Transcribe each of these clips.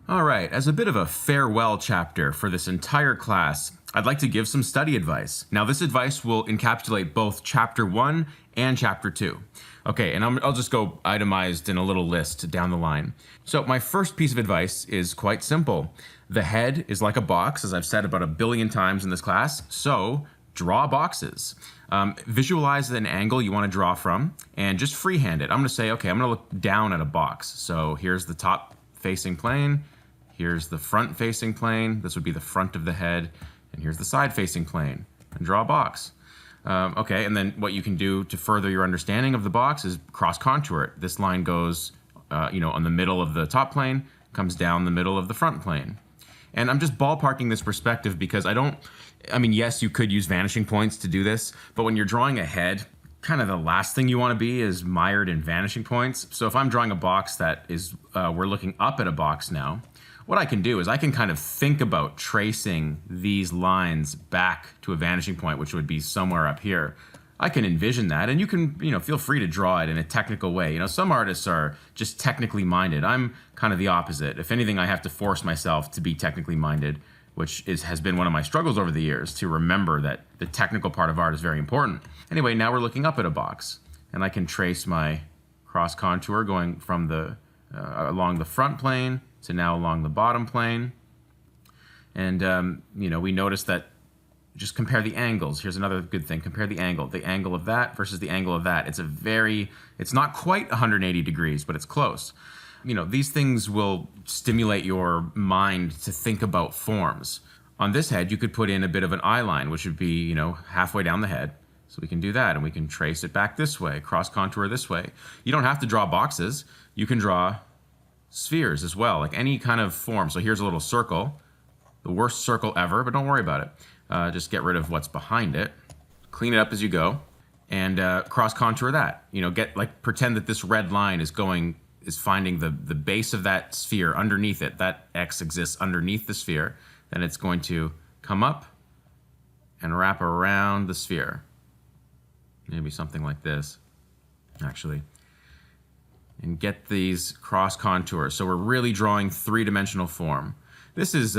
All right, as a bit of a farewell chapter for this entire class, I'd like to give some study advice. Now, this advice will encapsulate both Chapter 1 and Chapter 2. Okay, and I'll just go itemized in a little list down the line. So my first piece of advice is quite simple. The head is like a box, as I've said about 1 billion times in this class, so draw boxes. Visualize an angle you want to draw from, and just freehand it. I'm going to say, okay, I'm going to look down at a box. So here's the top facing plane. Here's the front facing plane. This would be the front of the head. And here's the side facing plane. And draw a box. Okay, and then what you can do to further your understanding of the box is cross contour it. This line goes, on the middle of the top plane, comes down the middle of the front plane. And I'm just ballparking this perspective because yes, you could use vanishing points to do this, but when you're drawing a head, kind of the last thing you want to be is mired in vanishing points. So if I'm drawing a box that is, we're looking up at a box now, what I can do is I can kind of think about tracing these lines back to a vanishing point, which would be somewhere up here. I can envision that, and you can, feel free to draw it in a technical way. Some artists are just technically minded. I'm kind of the opposite. If anything, I have to force myself to be technically minded, which has been one of my struggles over the years, to remember that the technical part of art is very important. Anyway, now we're looking up at a box, and I can trace my cross contour going from along the front plane to now along the bottom plane. And, we notice that just compare the angles. Here's another good thing. Compare the angle of that versus the angle of that. It's not quite 180 degrees, but it's close. These things will stimulate your mind to think about forms. On this head, you could put in a bit of an eye line, which would be, halfway down the head. So we can do that, and we can trace it back this way, cross contour this way. You don't have to draw boxes. You can draw spheres as well, like any kind of form. So here's a little circle, the worst circle ever, but don't worry about it. Just get rid of what's behind it, clean it up as you go, and cross contour that. Pretend that this red line is finding the base of that sphere underneath it. That X exists underneath the sphere. Then it's going to come up and wrap around the sphere. Maybe something like this, actually. And get these cross contours. So we're really drawing three-dimensional form. This is,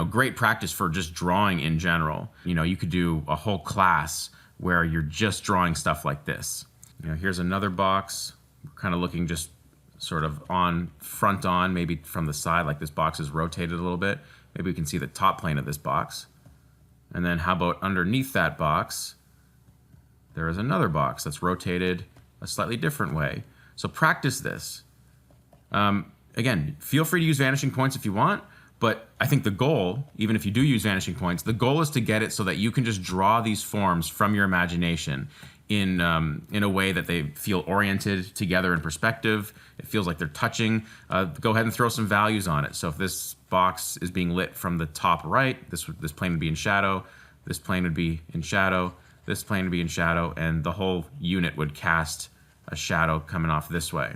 great practice for just drawing in general. You could do a whole class where you're just drawing stuff like this. Here's another box, kind of looking just sort of front on, maybe from the side, like this box is rotated a little bit. Maybe we can see the top plane of this box. And then how about underneath that box, there is another box that's rotated a slightly different way. So practice this. Again, feel free to use vanishing points if you want, but I think the goal, even if you do use vanishing points, the goal is to get it so that you can just draw these forms from your imagination in a way that they feel oriented together in perspective. It feels like they're touching. Go ahead and throw some values on it. So if this box is being lit from the top right, this plane would be in shadow, this plane would be in shadow, this plane would be in shadow, and the whole unit would cast a shadow coming off this way.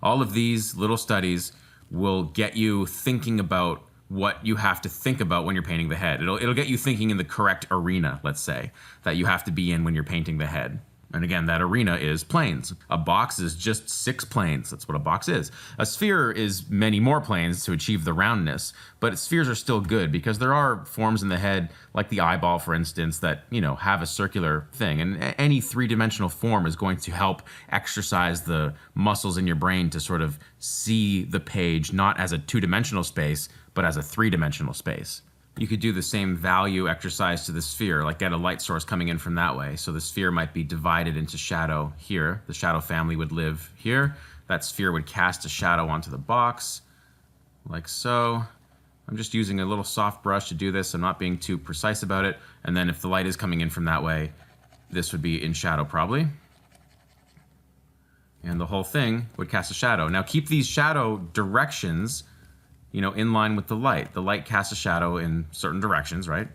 All of these little studies will get you thinking about what you have to think about when you're painting the head. It'll get you thinking in the correct arena, let's say, that you have to be in when you're painting the head. And again, that arena is planes. A box is just 6 planes. That's what a box is. A sphere is many more planes to achieve the roundness, but spheres are still good because there are forms in the head, like the eyeball, for instance, that, have a circular thing. And any three-dimensional form is going to help exercise the muscles in your brain to sort of see the page not as a 2-dimensional space, but as a 3-dimensional space. You could do the same value exercise to the sphere, like get a light source coming in from that way. So the sphere might be divided into shadow here. The shadow family would live here. That sphere would cast a shadow onto the box, like so. I'm just using a little soft brush to do this. I'm not being too precise about it. And then if the light is coming in from that way, this would be in shadow probably. And the whole thing would cast a shadow. Now keep these shadow directions in line with the light. The light casts a shadow in certain directions, right?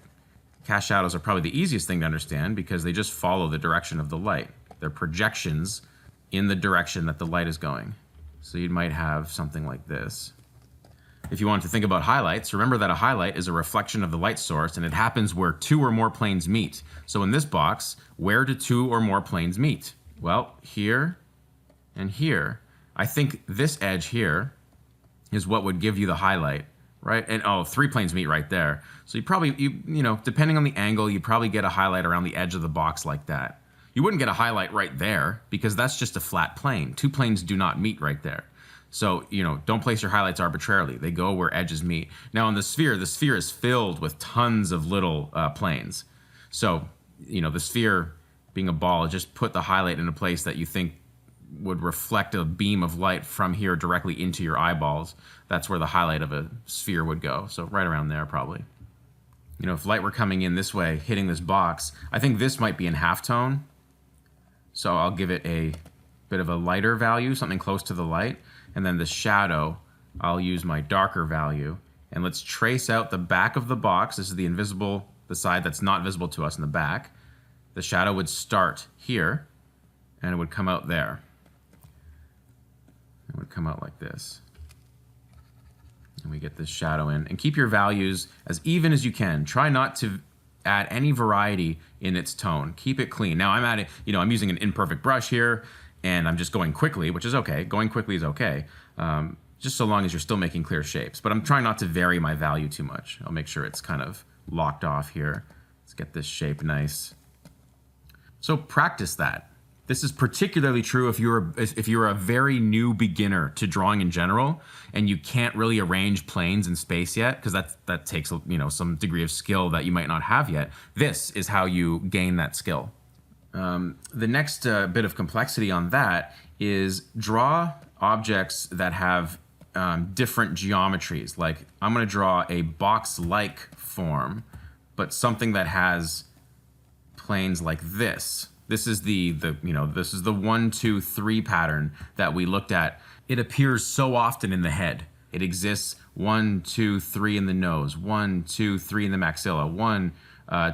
Cast shadows are probably the easiest thing to understand because they just follow the direction of the light. They're projections in the direction that the light is going. So you might have something like this. If you want to think about highlights, remember that a highlight is a reflection of the light source, and it happens where 2 or more planes meet. So in this box, where do 2 or more planes meet? Well, here and here. I think this edge here is what would give you the highlight, right? And oh, 3 planes meet right there. So you know, depending on the angle, you probably get a highlight around the edge of the box like that. You wouldn't get a highlight right there because that's just a flat plane. 2 planes do not meet right there. So, you know, don't place your highlights arbitrarily. They go where edges meet. Now, in the sphere is filled with tons of little planes. So, you know, the sphere being a ball, just put the highlight in a place that you think would reflect a beam of light from here directly into your eyeballs. That's where the highlight of a sphere would go. So right around there, probably. You know, if light were coming in this way, hitting this box, I think this might be in halftone. So I'll give it a bit of a lighter value, something close to the light. And then the shadow, I'll use my darker value. And let's trace out the back of the box. This is the invisible, the side that's not visible to us in the back. The shadow would start here, and it would come out there. It would come out like this. And we get this shadow in. And keep your values as even as you can. Try not to add any variety in its tone. Keep it clean. Now I'm using an imperfect brush here, and I'm just going quickly, which is okay. Going quickly is okay, just so long as you're still making clear shapes. But I'm trying not to vary my value too much. I'll make sure it's kind of locked off here. Let's get this shape nice. So practice that. This is particularly true if you're a very new beginner to drawing in general, and you can't really arrange planes in space yet, because that takes, you know, some degree of skill that you might not have yet. This is how you gain that skill. The next bit of complexity on that is draw objects that have different geometries. Like I'm going to draw a box-like form, but something that has planes like this. This is this is the 1, 2, 3 pattern that we looked at. It appears so often in the head. It exists 1, 2, 3 in the nose, 1, 2, 3 in the maxilla, 1,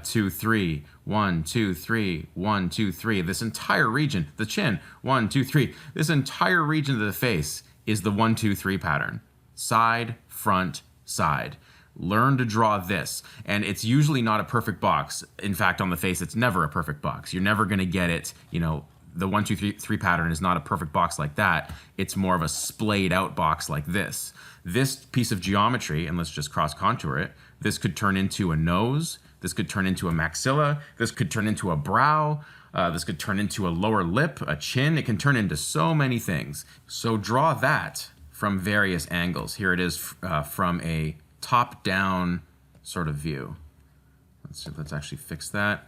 2, 3, 1, 2, 3, 1, 2, 3. This entire region, the chin, 1, 2, 3. This entire region of the face is the 1, 2, 3 pattern. Side, front, side. Learn to draw this. And it's usually not a perfect box. In fact, on the face, it's never a perfect box. You're never going to get it, you know, the 1, 2, 3 pattern is not a perfect box like that. It's more of a splayed out box like this. This piece of geometry, and let's just cross contour it, this could turn into a nose. This could turn into a maxilla. This could turn into a brow. This could turn into a lower lip, a chin. It can turn into so many things. So draw that from various angles. Here it is from a top-down sort of view. Let's actually fix that.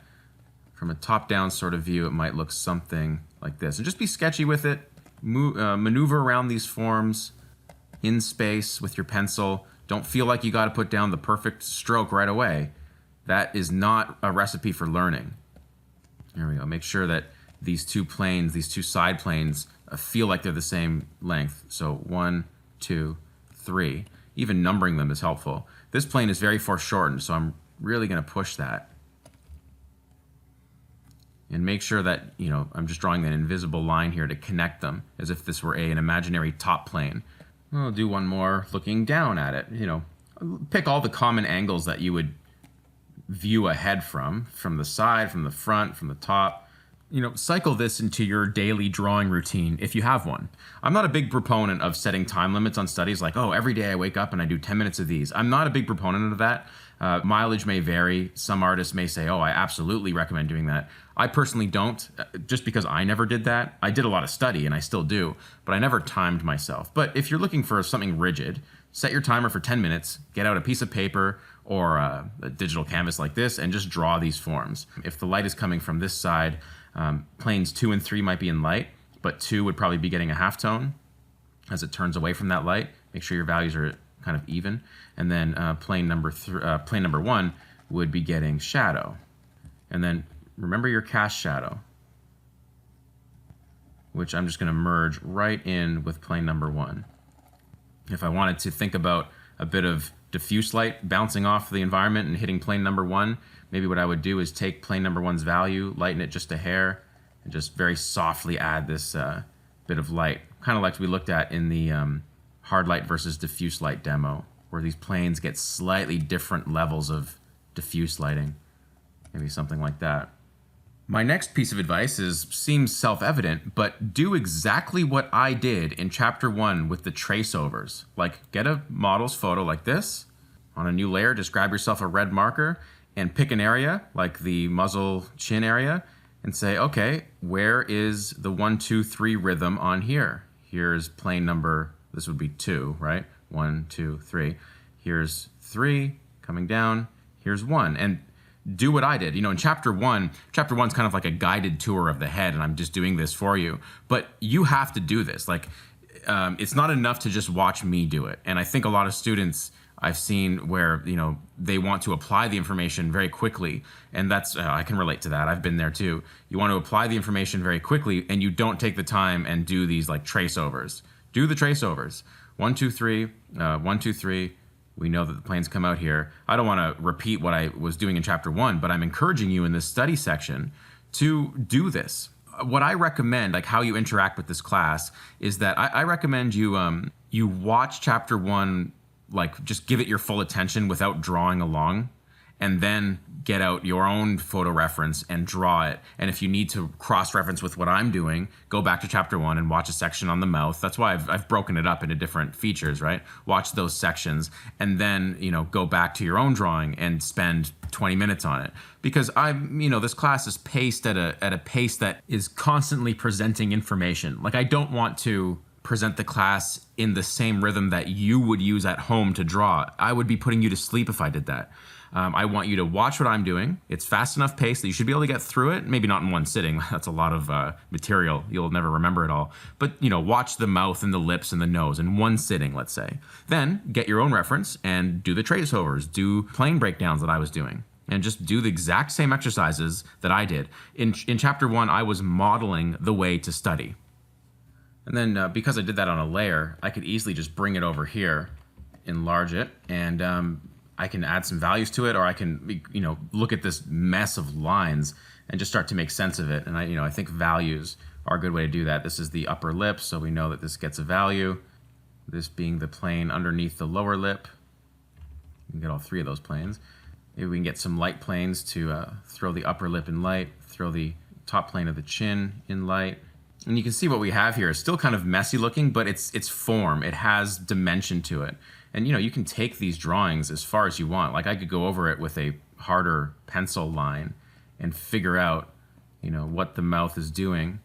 From a top-down sort of view, it might look something like this. And just be sketchy with it. Maneuver around these forms in space with your pencil. Don't feel like you got to put down the perfect stroke right away. That is not a recipe for learning. There we go. Make sure that these 2 planes, these 2 side planes, feel like they're the same length. So 1, 2, 3. Even numbering them is helpful. This plane is very foreshortened, so I'm really going to push that. And make sure that, you know, I'm just drawing an invisible line here to connect them, as if this were an imaginary top plane. I'll do one more looking down at it. You know, pick all the common angles that you would view a head from the side, from the front, from the top. You know, cycle this into your daily drawing routine if you have one. I'm not a big proponent of setting time limits on studies like, oh, every day I wake up and I do 10 minutes of these. I'm not a big proponent of that. Mileage may vary. Some artists may say, oh, I absolutely recommend doing that. I personally don't, just because I never did that. I did a lot of study, and I still do, but I never timed myself. But if you're looking for something rigid, set your timer for 10 minutes, get out a piece of paper or a digital canvas like this, and just draw these forms. If the light is coming from this side, planes 2 and 3 might be in light, but 2 would probably be getting a halftone as it turns away from that light. Make sure your values are kind of even. And then plane number 1 would be getting shadow. And then remember your cast shadow, which I'm just going to merge right in with plane number 1. If I wanted to think about a bit of diffuse light bouncing off the environment and hitting plane number 1, maybe what I would do is take plane number 1's value, lighten it just a hair, and just very softly add this bit of light. Kind of like we looked at in the hard light versus diffuse light demo, where these planes get slightly different levels of diffuse lighting. Maybe something like that. My next piece of advice seems self-evident, but do exactly what I did in chapter 1 with the trace overs. Like, get a model's photo like this. On a new layer, just grab yourself a red marker and pick an area, like the muzzle chin area, and say, okay, where is the 1, 2, 3 rhythm on here? Here's plane number, this would be 2, right? 1, 2, 3. Here's 3 coming down, here's 1. And do what I did. In chapter 1's kind of like a guided tour of the head, and I'm just doing this for you. But you have to do this. Like, it's not enough to just watch me do it. And I think a lot of students I've seen where, they want to apply the information very quickly. And that's, I can relate to that. I've been there too. You want to apply the information very quickly, and you don't take the time and do these like trace overs. Do the trace overs. 1, 2, 3, 1, 2, 3. We know that the planes come out here. I don't want to repeat what I was doing in chapter 1, but I'm encouraging you in this study section to do this. What I recommend, like how you interact with this class, is that I recommend you watch chapter 1, like just give it your full attention without drawing along, and then get out your own photo reference and draw it. And if you need to cross-reference with what I'm doing, go back to chapter 1 and watch a section on the mouth. That's why I've broken it up into different features, right? Watch those sections, and then, go back to your own drawing and spend 20 minutes on it. Because this class is paced at a pace that is constantly presenting information. Like, I don't want to present the class in the same rhythm that you would use at home to draw. I would be putting you to sleep if I did that. I want you to watch what I'm doing. It's fast enough pace that you should be able to get through it. Maybe not in one sitting. That's a lot of material. You'll never remember it all. But, watch the mouth and the lips and the nose in one sitting, let's say. Then get your own reference and do the trace overs. Do plane breakdowns that I was doing. And just do the exact same exercises that I did. In chapter 1, I was modeling the way to study. And then because I did that on a layer, I could easily just bring it over here, enlarge it, and I can add some values to it, or I can, look at this mess of lines and just start to make sense of it. And I think values are a good way to do that. This is the upper lip, so we know that this gets a value. This being the plane underneath the lower lip. We can get all 3 of those planes. Maybe we can get some light planes to throw the upper lip in light, throw the top plane of the chin in light. And you can see what we have here is still kind of messy looking, but it's form. It has dimension to it. And you can take these drawings as far as you want. Like, I could go over it with a harder pencil line and figure out, what the mouth is doing,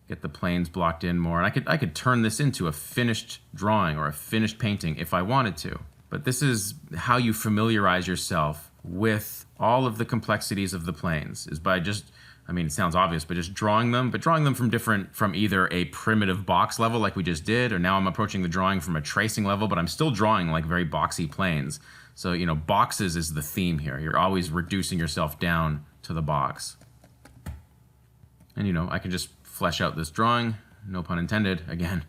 get the planes blocked in more. And I could turn this into a finished drawing or a finished painting if I wanted to. But this is how you familiarize yourself with all of the complexities of the planes, is by just, it sounds obvious, but just drawing them from either a primitive box level like we just did, or now I'm approaching the drawing from a tracing level, but I'm still drawing like very boxy planes. So, boxes is the theme here. You're always reducing yourself down to the box. And, I can just flesh out this drawing, no pun intended, again.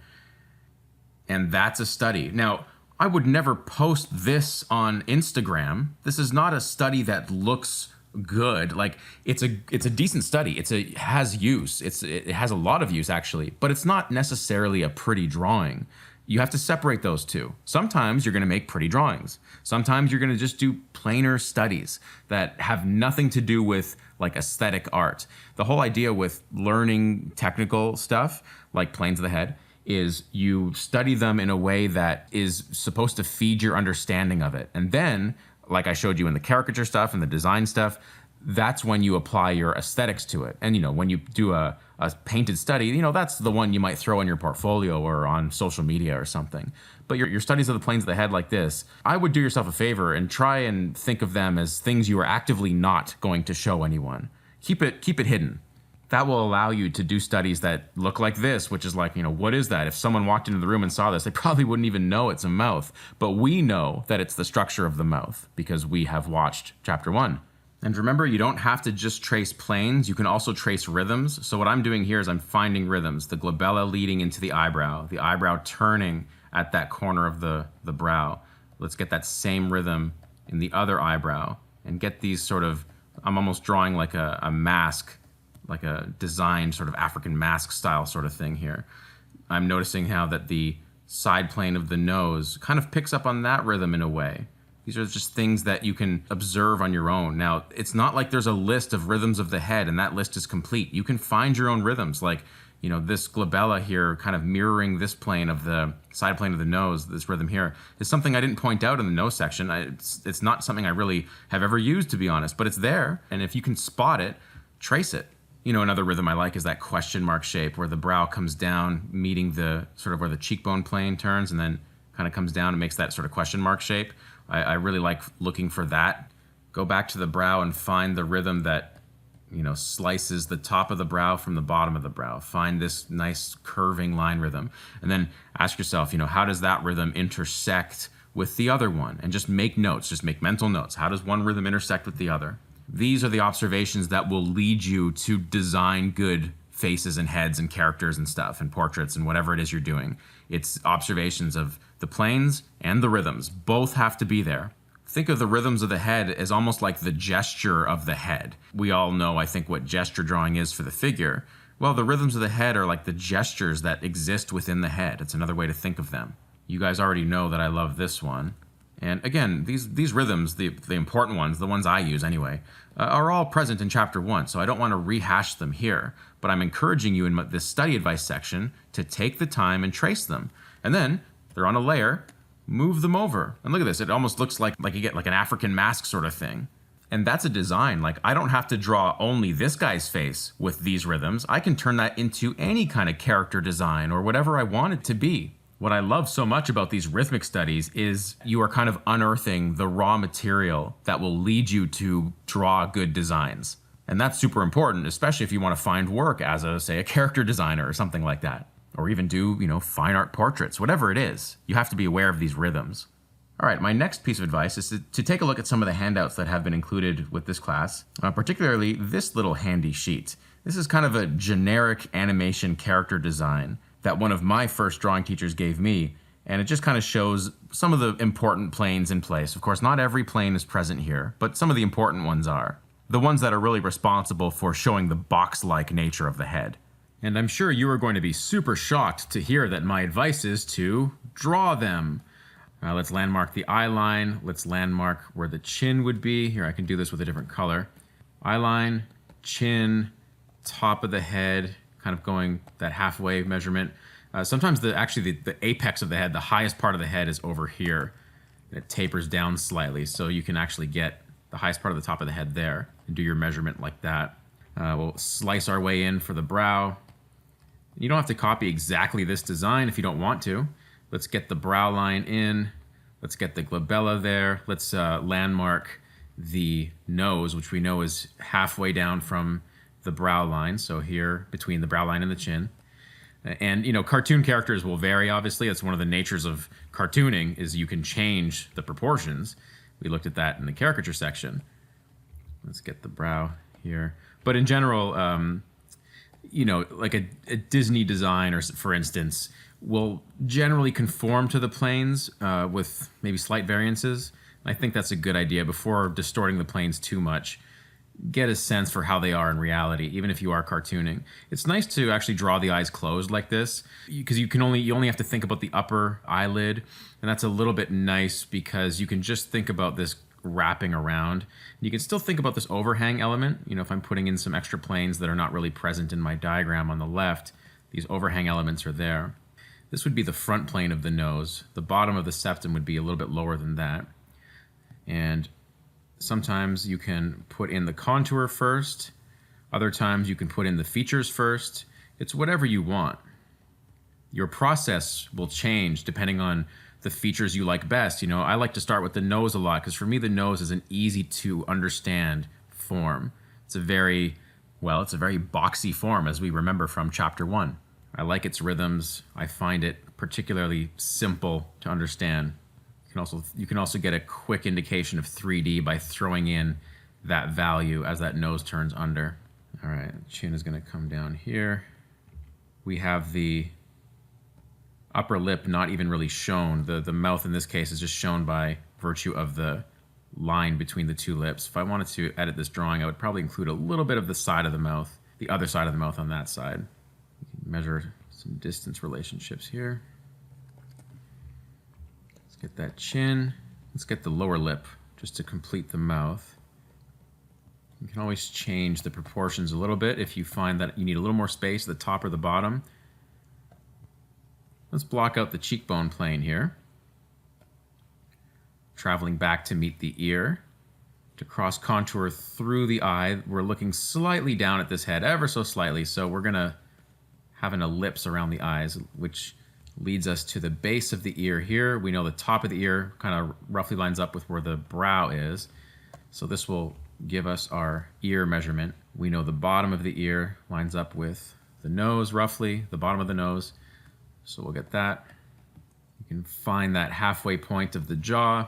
And that's a study. Now, I would never post this on Instagram. This is not a study that looks good. Like, it's a decent study. It has use. It has a lot of use, actually, but it's not necessarily a pretty drawing. You have to separate those two. Sometimes you're going to make pretty drawings. Sometimes you're going to just do plainer studies that have nothing to do with like aesthetic art. The whole idea with learning technical stuff like planes of the head is you study them in a way that is supposed to feed your understanding of it. And then, like I showed you in the caricature stuff and the design stuff, that's when you apply your aesthetics to it. And, when you do a painted study, that's the one you might throw in your portfolio or on social media or something. But your studies of the planes of the head like this, I would do yourself a favor and try and think of them as things you are actively not going to show anyone. Keep it hidden. That will allow you to do studies that look like this, which is like, what is that? If someone walked into the room and saw this, they probably wouldn't even know it's a mouth. But we know that it's the structure of the mouth because we have watched chapter 1. And remember, you don't have to just trace planes. You can also trace rhythms. So what I'm doing here is I'm finding rhythms. The glabella leading into the eyebrow turning at that corner of the brow. Let's get that same rhythm in the other eyebrow and get these sort of, I'm almost drawing like a mask, like a designed sort of African mask style sort of thing here. I'm noticing how that the side plane of the nose kind of picks up on that rhythm in a way. These are just things that you can observe on your own. Now, it's not like there's a list of rhythms of the head and that list is complete. You can find your own rhythms, like, you know, this glabella here kind of mirroring this plane of the side plane of the nose, this rhythm here, is something I didn't point out in the nose section. It's not something I really have ever used, to be honest, but it's there. And if you can spot it, trace it. You know, another rhythm I like is that question mark shape where the brow comes down, meeting the sort of where the cheekbone plane turns and then kind of comes down and makes that sort of question mark shape. I really like looking for that. Go back to the brow and find the rhythm that, you know, slices the top of the brow from the bottom of the brow. Find this nice curving line rhythm. And then ask yourself, you know, how does that rhythm intersect with the other one? And just make notes, just make mental notes. How does one rhythm intersect with the other? These are the observations that will lead you to design good faces and heads and characters and stuff and portraits and whatever it is you're doing. It's observations of the planes and the rhythms. Both have to be there. Think of the rhythms of the head as almost like the gesture of the head. We all know, I think, what gesture drawing is for the figure. Well, the rhythms of the head are like the gestures that exist within the head. It's another way to think of them. You guys already know that I love this one. And again, these rhythms, the important ones, the ones I use anyway, are all present in chapter 1, so I don't want to rehash them here. But I'm encouraging you in this study advice section to take the time and trace them. And then they're on a layer, move them over. And look at this, it almost looks like you get like an African mask sort of thing. And that's a design. Like, I don't have to draw only this guy's face with these rhythms. I can turn that into any kind of character design or whatever I want it to be. What I love so much about these rhythmic studies is you are kind of unearthing the raw material that will lead you to draw good designs. And that's super important, especially if you want to find work as say, a character designer or something like that. Or even do, you know, fine art portraits, whatever it is. You have to be aware of these rhythms. All right, my next piece of advice is to take a look at some of the handouts that have been included with this class, particularly this little handy sheet. This is kind of a generic animation character design that one of my first drawing teachers gave me, and it just kind of shows some of the important planes in place. Of course, not every plane is present here, but some of the important ones are. The ones that are really responsible for showing the box-like nature of the head. And I'm sure you are going to be super shocked to hear that my advice is to draw them. Let's landmark the eye line. Let's landmark where the chin would be. Here, I can do this with a different color. Eye line, chin, top of the head, kind of going that halfway measurement. Sometimes the apex of the head, the highest part of the head is over here. It tapers down slightly, so you can actually get the highest part of the top of the head there and do your measurement like that. We'll slice our way in for the brow. You don't have to copy exactly this design if you don't want to. Let's get the brow line in. Let's get the glabella there. Let's landmark the nose, which we know is halfway down from the brow line, so here between the brow line and the chin. And you know, cartoon characters will vary, obviously. That's one of the natures of cartooning, is you can change the proportions. We looked at that in the caricature section. Let's get the brow here. But in general, you know, like a Disney design, or for instance, will generally conform to the planes with maybe slight variances. I think that's a good idea before distorting the planes too much. Get a sense for how they are in reality, even if you are cartooning. It's nice to actually draw the eyes closed like this, because you only have to think about the upper eyelid, and that's a little bit nice because you can just think about this wrapping around. You can still think about this overhang element. You know, if I'm putting in some extra planes that are not really present in my diagram on the left, these overhang elements are there. This would be the front plane of the nose. The bottom of the septum would be a little bit lower than that. And sometimes you can put in the contour first. Other times you can put in the features first. It's whatever you want. Your process will change depending on the features you like best. You know, I like to start with the nose a lot because for me the nose is an easy to understand form. It's a very boxy form, as we remember from chapter 1. I like its rhythms. I find it particularly simple to understand. You can also get a quick indication of 3D by throwing in that value as that nose turns under. All right, chin is going to come down here. We have the upper lip not even really shown. The mouth in this case is just shown by virtue of the line between the two lips. If I wanted to edit this drawing, I would probably include a little bit of the side of the mouth, the other side of the mouth on that side. You can measure some distance relationships here. Get that chin. Let's get the lower lip just to complete the mouth. You can always change the proportions a little bit if you find that you need a little more space at the top or the bottom. Let's block out the cheekbone plane here. Traveling back to meet the ear. To cross contour through the eye, we're looking slightly down at this head, ever so slightly, so we're gonna have an ellipse around the eyes, which leads us to the base of the ear here. We know the top of the ear kind of roughly lines up with where the brow is. So this will give us our ear measurement. We know the bottom of the ear lines up with the nose roughly, the bottom of the nose. So we'll get that. You can find that halfway point of the jaw.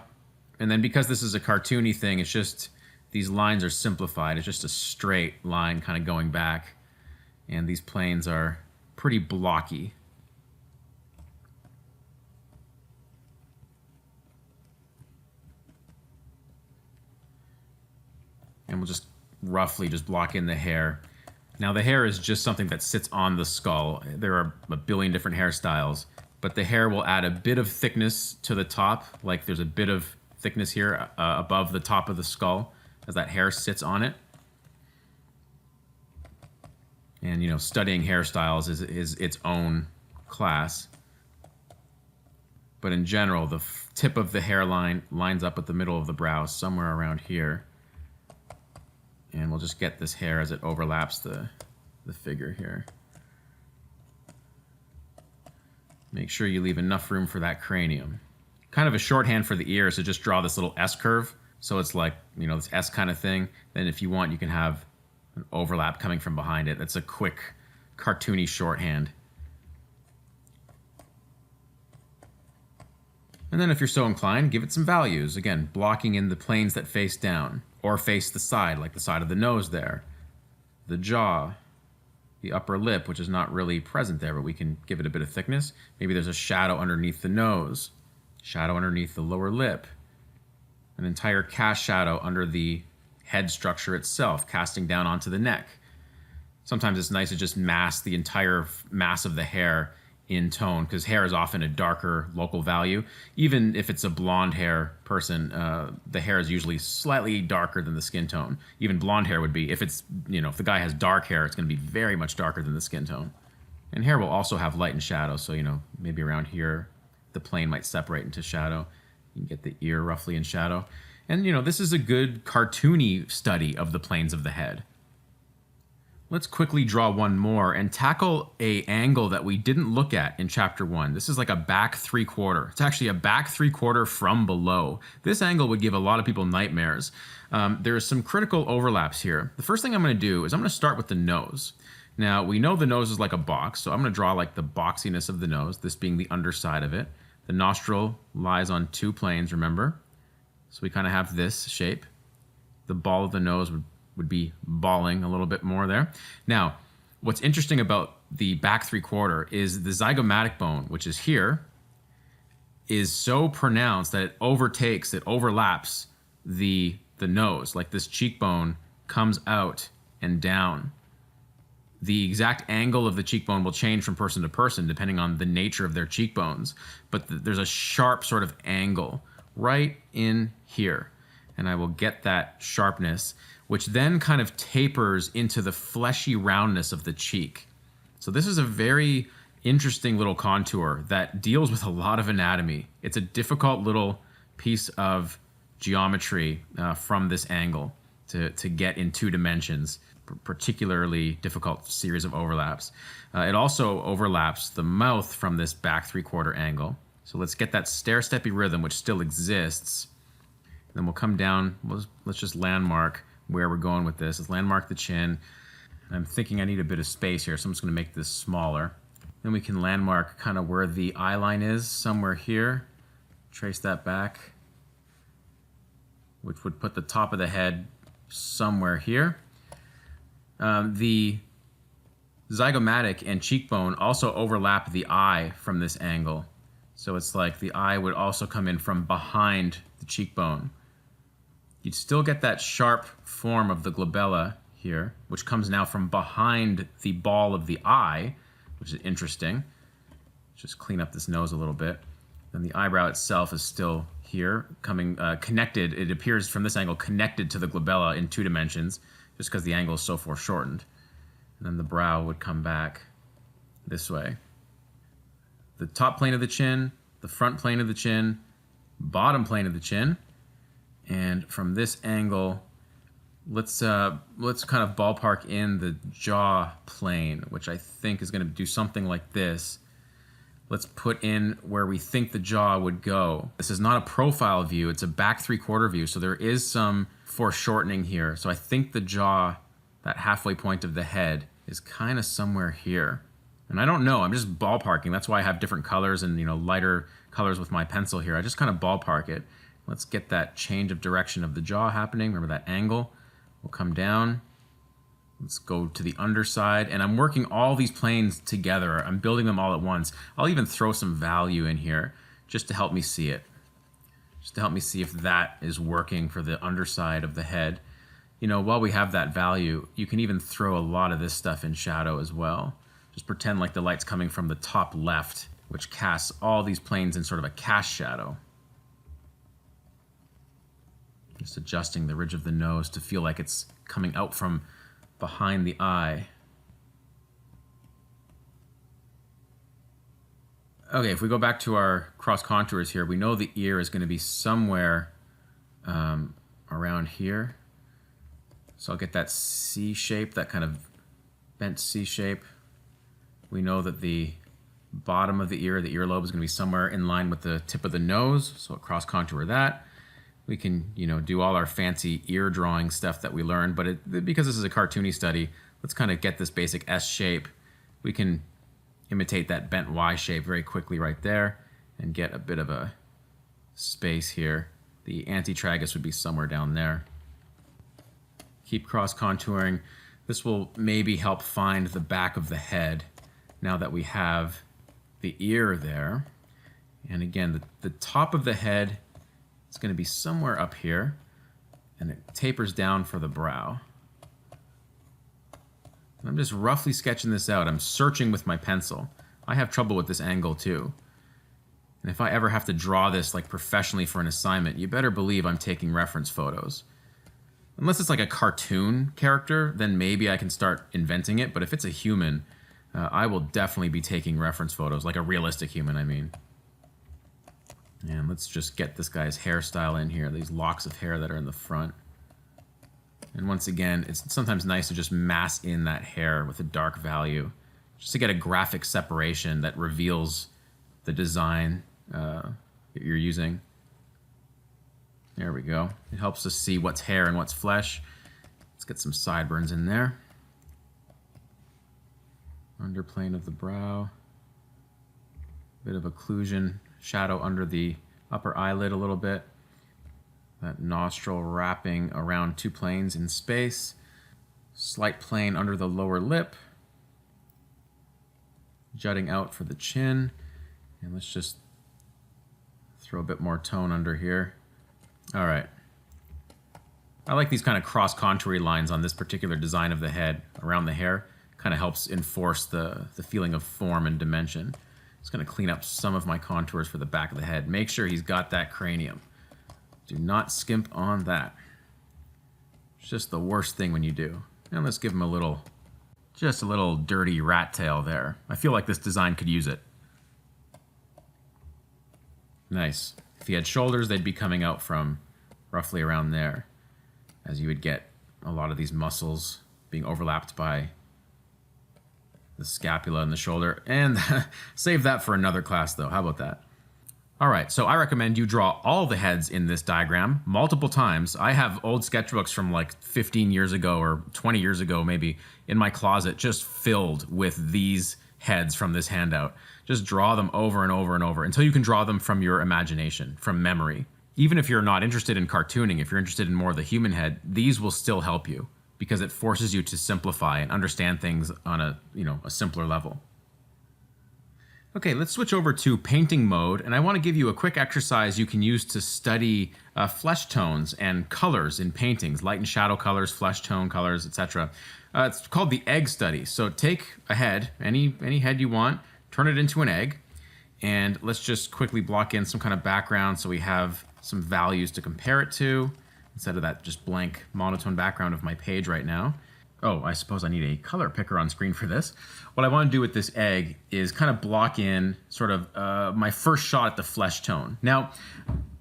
And then because this is a cartoony thing, it's just, these lines are simplified. It's just a straight line kind of going back. And these planes are pretty blocky. And we'll just roughly just block in the hair. Now the hair is just something that sits on the skull. There are a billion different hairstyles, but the hair will add a bit of thickness to the top, like there's a bit of thickness here above the top of the skull as that hair sits on it. And you know, studying hairstyles is its own class. But in general, the tip of the hairline lines up with the middle of the brow, somewhere around here. And we'll just get this hair as it overlaps the figure here. Make sure you leave enough room for that cranium. Kind of a shorthand for the ear is to just draw this little S curve. So it's like, you know, this S kind of thing. Then if you want, you can have an overlap coming from behind it. That's a quick, cartoony shorthand. And then if you're so inclined, give it some values. Again, blocking in the planes that face down or face the side, like the side of the nose there, the jaw, the upper lip, which is not really present there, but we can give it a bit of thickness. Maybe there's a shadow underneath the nose, shadow underneath the lower lip, an entire cast shadow under the head structure itself, casting down onto the neck. Sometimes it's nice to just mask the entire mass of the hair in tone, because hair is often a darker local value. Even if it's a blonde hair person, the hair is usually slightly darker than the skin tone. Even blonde hair would be. If it's, you know, if the guy has dark hair, it's going to be very much darker than the skin tone. And hair will also have light and shadow, so, you know, maybe around here, the plane might separate into shadow. You can get the ear roughly in shadow. And, you know, this is a good cartoony study of the planes of the head. Let's quickly draw one more and tackle an angle that we didn't look at in chapter 1. This is like a back 3/4. It's actually a back 3/4 from below. This angle would give a lot of people nightmares. There are some critical overlaps here. The first thing I'm going to do is I'm going to start with the nose. Now, we know the nose is like a box, so I'm going to draw like the boxiness of the nose, this being the underside of it. The nostril lies on two planes, remember? So we kind of have this shape. The ball of the nose would be balling a little bit more there. Now, what's interesting about the back 3/4 is the zygomatic bone, which is here, is so pronounced that it overlaps the nose. Like this cheekbone comes out and down. The exact angle of the cheekbone will change from person to person depending on the nature of their cheekbones. But there's a sharp sort of angle right in here. And I will get that sharpness, which then kind of tapers into the fleshy roundness of the cheek. So this is a very interesting little contour that deals with a lot of anatomy. It's a difficult little piece of geometry from this angle to get in 2 dimensions, particularly difficult series of overlaps. It also overlaps the mouth from this back 3/4 angle. So let's get that stair-steppy rhythm, which still exists. Then we'll come down, let's just landmark where we're going with this. Let's landmark the chin. I'm thinking I need a bit of space here, so I'm just gonna make this smaller. Then we can landmark kind of where the eye line is, somewhere here. Trace that back, which would put the top of the head somewhere here. The zygomatic and cheekbone also overlap the eye from this angle. So it's like the eye would also come in from behind the cheekbone. You'd still get that sharp form of the glabella here, which comes now from behind the ball of the eye, which is interesting. Just clean up this nose a little bit. Then the eyebrow itself is still here, coming connected. It appears from this angle connected to the glabella in 2 dimensions, just because the angle is so foreshortened. And then the brow would come back this way. The top plane of the chin, the front plane of the chin, bottom plane of the chin, and from this angle, let's kind of ballpark in the jaw plane, which I think is going to do something like this. Let's put in where we think the jaw would go. This is not a profile view, it's a back 3/4 view, so there is some foreshortening here. So I think the jaw, that halfway point of the head, is kind of somewhere here. And I don't know, I'm just ballparking. That's why I have different colors and lighter colors with my pencil here. I just kind of ballpark it. Let's get that change of direction of the jaw happening. Remember that angle? We'll come down. Let's go to the underside, and I'm working all these planes together. I'm building them all at once. I'll even throw some value in here just to help me see it. Just to help me see if that is working for the underside of the head. While we have that value, you can even throw a lot of this stuff in shadow as well. Just pretend like the light's coming from the top left, which casts all these planes in sort of a cast shadow. Just adjusting the ridge of the nose to feel like it's coming out from behind the eye. Okay, if we go back to our cross contours here, we know the ear is going to be somewhere around here. So I'll get that C shape, that kind of bent C shape. We know that the bottom of the earlobe is going to be somewhere in line with the tip of the nose, so I'll cross contour that. We can, do all our fancy ear drawing stuff that we learned, but because this is a cartoony study, let's kind of get this basic S shape. We can imitate that bent Y shape very quickly right there and get a bit of a space here. The antitragus would be somewhere down there. Keep cross contouring. This will maybe help find the back of the head now that we have the ear there. And again, the top of the head, it's going to be somewhere up here, and it tapers down for the brow. I'm just roughly sketching this out. I'm searching with my pencil. I have trouble with this angle too. And if I ever have to draw this like professionally for an assignment, you better believe I'm taking reference photos. Unless it's like a cartoon character, then maybe I can start inventing it. But if it's a human, I will definitely be taking reference photos, like a realistic human, I mean. And let's just get this guy's hairstyle in here, these locks of hair that are in the front. And once again, it's sometimes nice to just mass in that hair with a dark value, just to get a graphic separation that reveals the design that you're using. There we go. It helps us see what's hair and what's flesh. Let's get some sideburns in there. Underplane of the brow. Bit of occlusion, shadow under the upper eyelid a little bit. That nostril wrapping around 2 planes in space. Slight plane under the lower lip. Jutting out for the chin. And let's just throw a bit more tone under here. All right. I like these kind of cross-contoury lines on this particular design of the head around the hair. Kind of helps enforce the feeling of form and dimension. Just going to clean up some of my contours for the back of the head. Make sure he's got that cranium. Do not skimp on that. It's just the worst thing when you do. And let's give him just a little dirty rat tail there. I feel like this design could use it. Nice. If he had shoulders, they'd be coming out from roughly around there, as you would get a lot of these muscles being overlapped by the scapula and the shoulder. And save that for another class though. How about that? All right, so I recommend you draw all the heads in this diagram multiple times. I have old sketchbooks from like 15 years ago or 20 years ago maybe in my closet just filled with these heads from this handout. Just draw them over and over and over until you can draw them from your imagination, from memory. Even if you're not interested in cartooning, if you're interested in more of the human head, these will still help you because it forces you to simplify and understand things on a simpler level. Okay, let's switch over to painting mode, and I want to give you a quick exercise you can use to study flesh tones and colors in paintings, light and shadow colors, flesh tone colors, etc. It's called the egg study. So take a head, any head you want, turn it into an egg, And let's just quickly block in some kind of background so we have some values to compare it to instead of that just blank monotone background of my page right now. Oh, I suppose I need a color picker on screen for this. What I want to do with this egg is kind of block in sort of my first shot at the flesh tone. Now,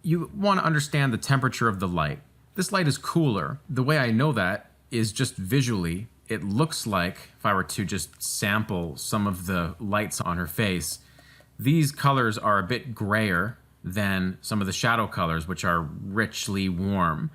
you want to understand the temperature of the light. This light is cooler. The way I know that is just visually. It looks like, if I were to just sample some of the lights on her face, these colors are a bit grayer than some of the shadow colors, which are richly warm.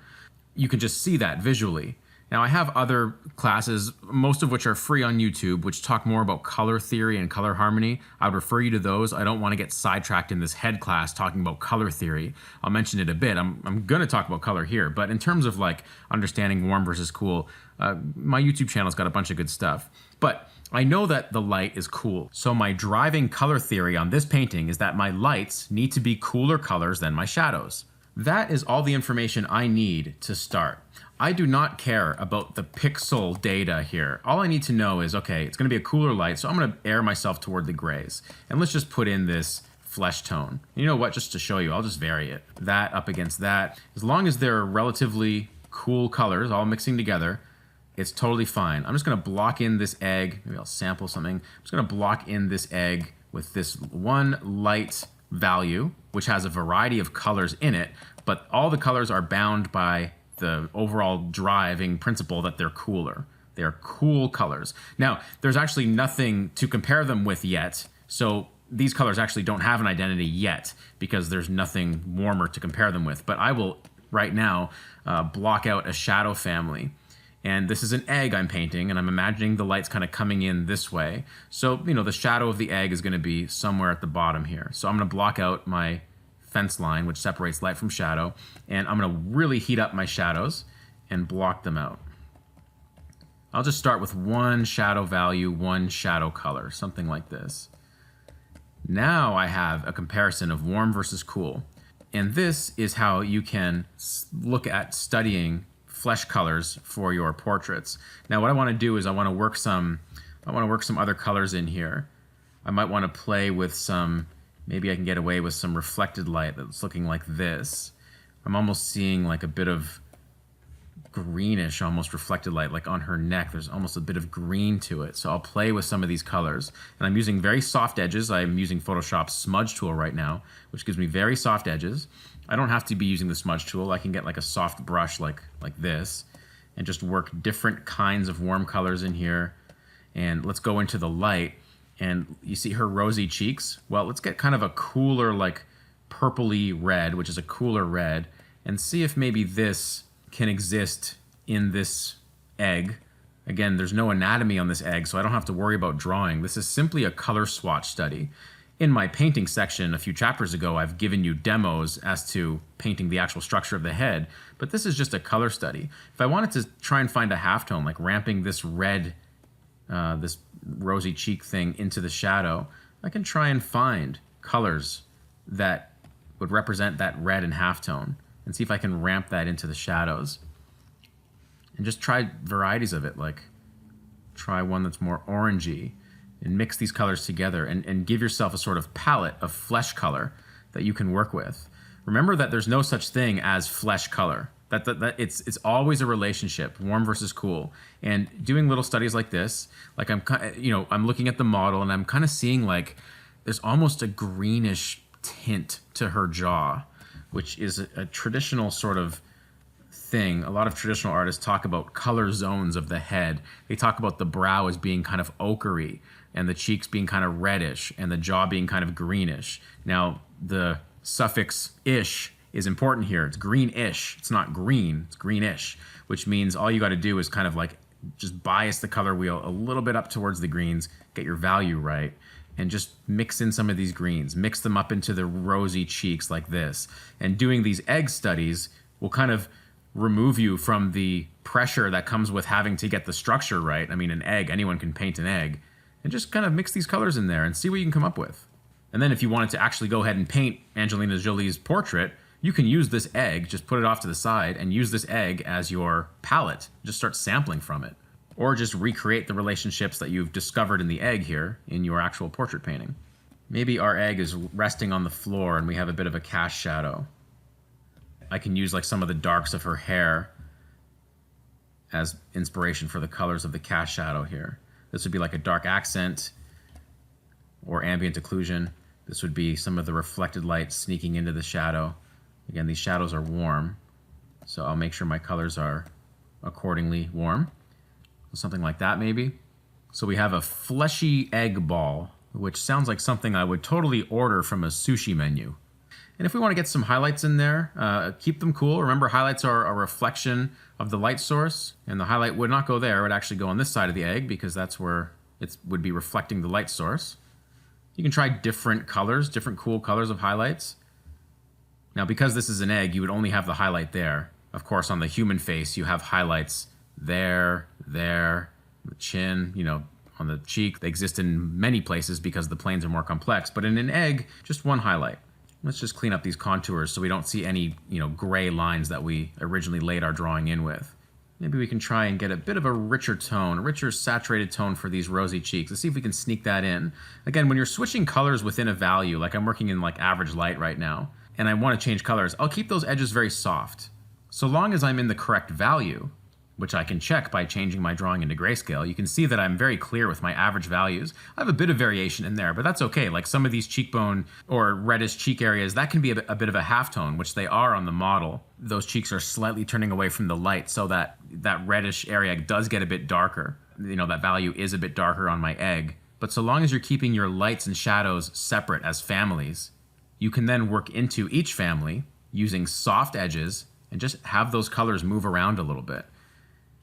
You can just see that visually. Now, I have other classes, most of which are free on YouTube, which talk more about color theory and color harmony. I would refer you to those. I don't want to get sidetracked in this head class talking about color theory. I'll mention it a bit. I'm going to talk about color here, but in terms of like understanding warm versus cool, my YouTube channel's got a bunch of good stuff. But I know that the light is cool. So my driving color theory on this painting is that my lights need to be cooler colors than my shadows. That is all the information I need to start. I do not care about the pixel data here. All I need to know is, okay, it's gonna be a cooler light, so I'm gonna err myself toward the grays. And let's just put in this flesh tone. You know what, just to show you, I'll just vary it. That up against that. As long as they're relatively cool colors, all mixing together, it's totally fine. I'm just gonna block in this egg. Maybe I'll sample something. I'm just gonna block in this egg with this one light value, which has a variety of colors in it, but all the colors are bound by the overall driving principle that they're cooler. They're cool colors. Now, there's actually nothing to compare them with yet, so these colors actually don't have an identity yet because there's nothing warmer to compare them with. But I will, right now, block out a shadow family. And this is an egg I'm painting, and I'm imagining the light's kind of coming in this way. So, you know, the shadow of the egg is going to be somewhere at the bottom here. So I'm going to block out my fence line, which separates light from shadow, and I'm going to really heat up my shadows and block them out. I'll just start with one shadow value, one shadow color, something like this. Now I have a comparison of warm versus cool. And this is how you can look at studying flesh colors for your portraits. Now what I want to do is I want to work some other colors in here. I might want to play with some, maybe I can get away with some reflected light that's looking like this. I'm almost seeing like a bit of greenish, almost reflected light, like on her neck. There's almost a bit of green to it. So I'll play with some of these colors. And I'm using very soft edges. I'm using Photoshop's smudge tool right now, which gives me very soft edges. I don't have to be using the smudge tool. I can get like a soft brush like this and just work different kinds of warm colors in here. And let's go into the light. And you see her rosy cheeks? Well, let's get kind of a cooler, like purpley red, which is a cooler red, and see if maybe this can exist in this egg. Again, there's no anatomy on this egg, so I don't have to worry about drawing. This is simply a color swatch study. In my painting section a few chapters ago, I've given you demos as to painting the actual structure of the head, but this is just a color study. If I wanted to try and find a halftone, like ramping this red, this rosy cheek thing into the shadow, I can try and find colors that would represent that red and halftone and see if I can ramp that into the shadows. And just try varieties of it, like try one that's more orangey and mix these colors together and give yourself a sort of palette of flesh color that you can work with. Remember that there's no such thing as flesh color. That it's always a relationship, warm versus cool. And doing little studies like this, like I'm looking at the model and I'm kind of seeing like there's almost a greenish tint to her jaw, which is a traditional sort of thing. A lot of traditional artists talk about color zones of the head. They talk about the brow as being kind of ochre and the cheeks being kind of reddish and the jaw being kind of greenish. Now, the suffix ish is important here. It's greenish. It's not green, it's greenish, which means all you got to do is kind of like just bias the color wheel a little bit up towards the greens, get your value right, and just mix in some of these greens, mix them up into the rosy cheeks like this. And doing these egg studies will kind of remove you from the pressure that comes with having to get the structure right. I mean, an egg, anyone can paint an egg, and just kind of mix these colors in there and see what you can come up with. And then if you wanted to actually go ahead and paint Angelina Jolie's portrait, you can use this egg, just put it off to the side and use this egg as your palette. Just start sampling from it. Or just recreate the relationships that you've discovered in the egg here in your actual portrait painting. Maybe our egg is resting on the floor and we have a bit of a cast shadow. I can use like some of the darks of her hair as inspiration for the colors of the cast shadow here. This would be like a dark accent or ambient occlusion. This would be some of the reflected light sneaking into the shadow. Again, these shadows are warm, so I'll make sure my colors are accordingly warm. Something like that maybe. So we have a fleshy egg ball, which sounds like something I would totally order from a sushi menu. And if we want to get some highlights in there, keep them cool. Remember, highlights are a reflection of the light source, and the highlight would not go there. It would actually go on this side of the egg because that's where it would be reflecting the light source. You can try different colors, different cool colors of highlights. Now, because this is an egg, you would only have the highlight there. Of course, on the human face, you have highlights there, the chin, on the cheek. They exist in many places because the planes are more complex. But in an egg, just one highlight. Let's just clean up these contours so we don't see any, gray lines that we originally laid our drawing in with. Maybe we can try and get a bit of a richer tone, a richer saturated tone for these rosy cheeks. Let's see if we can sneak that in. Again, when you're switching colors within a value, like I'm working in like average light right now, and I want to change colors, I'll keep those edges very soft. So long as I'm in the correct value, which I can check by changing my drawing into grayscale, you can see that I'm very clear with my average values. I have a bit of variation in there, but that's okay. Like some of these cheekbone or reddish cheek areas, that can be a bit of a halftone, which they are on the model. Those cheeks are slightly turning away from the light so that that reddish area does get a bit darker. That value is a bit darker on my egg. But so long as you're keeping your lights and shadows separate as families, you can then work into each family using soft edges and just have those colors move around a little bit.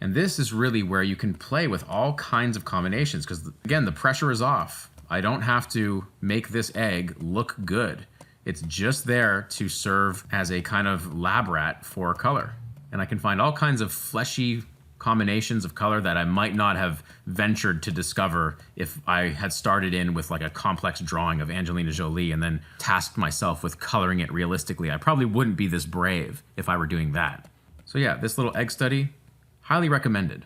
And this is really where you can play with all kinds of combinations because, again, the pressure is off. I don't have to make this egg look good. It's just there to serve as a kind of lab rat for color. And I can find all kinds of fleshy combinations of color that I might not have ventured to discover if I had started in with like a complex drawing of Angelina Jolie and then tasked myself with coloring it realistically. I probably wouldn't be this brave if I were doing that. So yeah, this little egg study, highly recommended.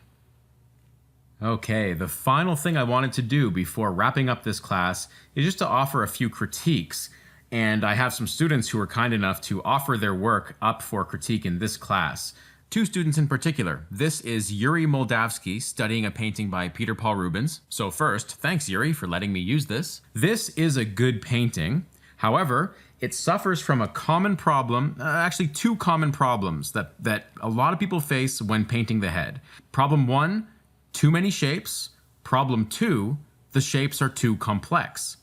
Okay, the final thing I wanted to do before wrapping up this class is just to offer a few critiques. And I have some students who are kind enough to offer their work up for critique in this class. Two students in particular. This is Yuri Moldavsky studying a painting by Peter Paul Rubens. So first, thanks Yuri for letting me use this. This is a good painting. However, it suffers from a common problem, actually two common problems that a lot of people face when painting the head. Problem one, too many shapes. Problem two, the shapes are too complex.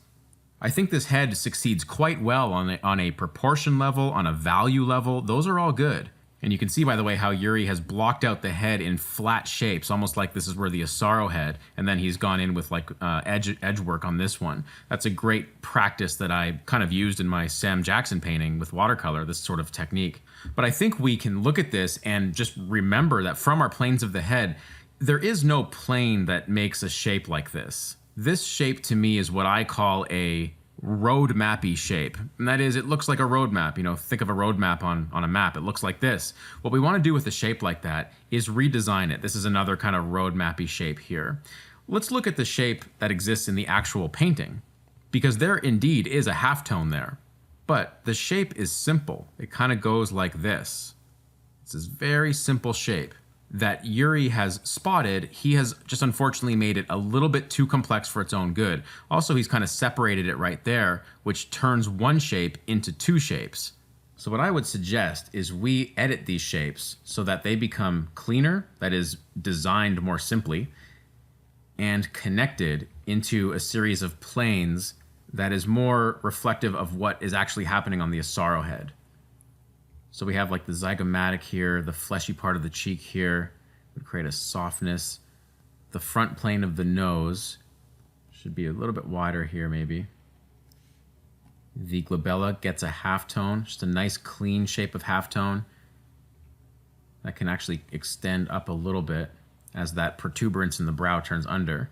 I think this head succeeds quite well on a proportion level, on a value level. Those are all good. And you can see, by the way, how Yuri has blocked out the head in flat shapes, almost like this is where the Asaro head, and then he's gone in with like edge work on this one. That's a great practice that I kind of used in my Sam Jackson painting with watercolor, this sort of technique. But I think we can look at this and just remember that from our planes of the head, there is no plane that makes a shape like this. This shape to me is what I call a road mappy shape. And that is, it looks like a road map. Think of a road map on a map. It looks like this. What we want to do with a shape like that is redesign it. This is another kind of road mappy shape here. Let's look at the shape that exists in the actual painting, because there indeed is a halftone there. But the shape is simple. It kind of goes like this. It's this very simple shape that Yuri has spotted. He has just unfortunately made it a little bit too complex for its own good. Also, he's kind of separated it right there, which turns one shape into two shapes. So what I would suggest is we edit these shapes so that they become cleaner, that is, designed more simply, and connected into a series of planes that is more reflective of what is actually happening on the Asaro head. So we have like the zygomatic here, the fleshy part of the cheek here would create a softness. The front plane of the nose should be a little bit wider here maybe. The glabella gets a halftone, just a nice clean shape of halftone. That can actually extend up a little bit as that protuberance in the brow turns under.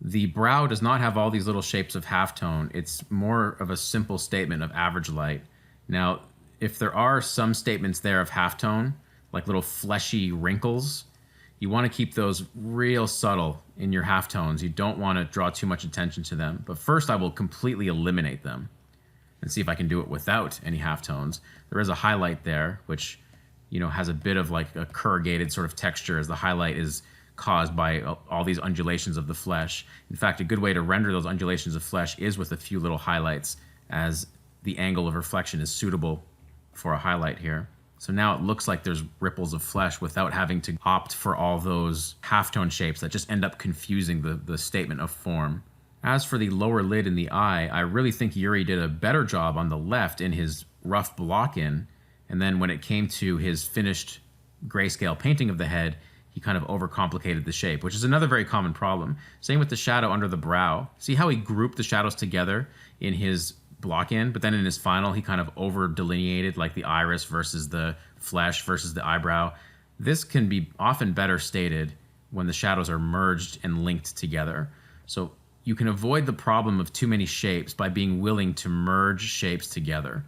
The brow does not have all these little shapes of halftone. It's more of a simple statement of average light. Now, if there are some statements there of halftone, like little fleshy wrinkles, You want to keep those real subtle in your halftones. You don't want to draw too much attention to them. But first I will completely eliminate them and see if I can do it without any halftones. There is a highlight there, which, you know, has a bit of like a corrugated sort of texture, as the highlight is caused by all these undulations of the flesh. In fact, a good way to render those undulations of flesh is with a few little highlights, as the angle of reflection is suitable for a highlight here. So now it looks like there's ripples of flesh without having to opt for all those halftone shapes that just end up confusing the statement of form. As for the lower lid in the eye, I really think Yuri did a better job on the left in his rough block in, and then when it came to his finished grayscale painting of the head, he kind of overcomplicated the shape, which is another very common problem. Same with the shadow under the brow. See how he grouped the shadows together in his block in, but then in his final he kind of over delineated, like the iris versus the flesh versus the eyebrow. This can be often better stated when the shadows are merged and linked together. So you can avoid the problem of too many shapes by being willing to merge shapes together.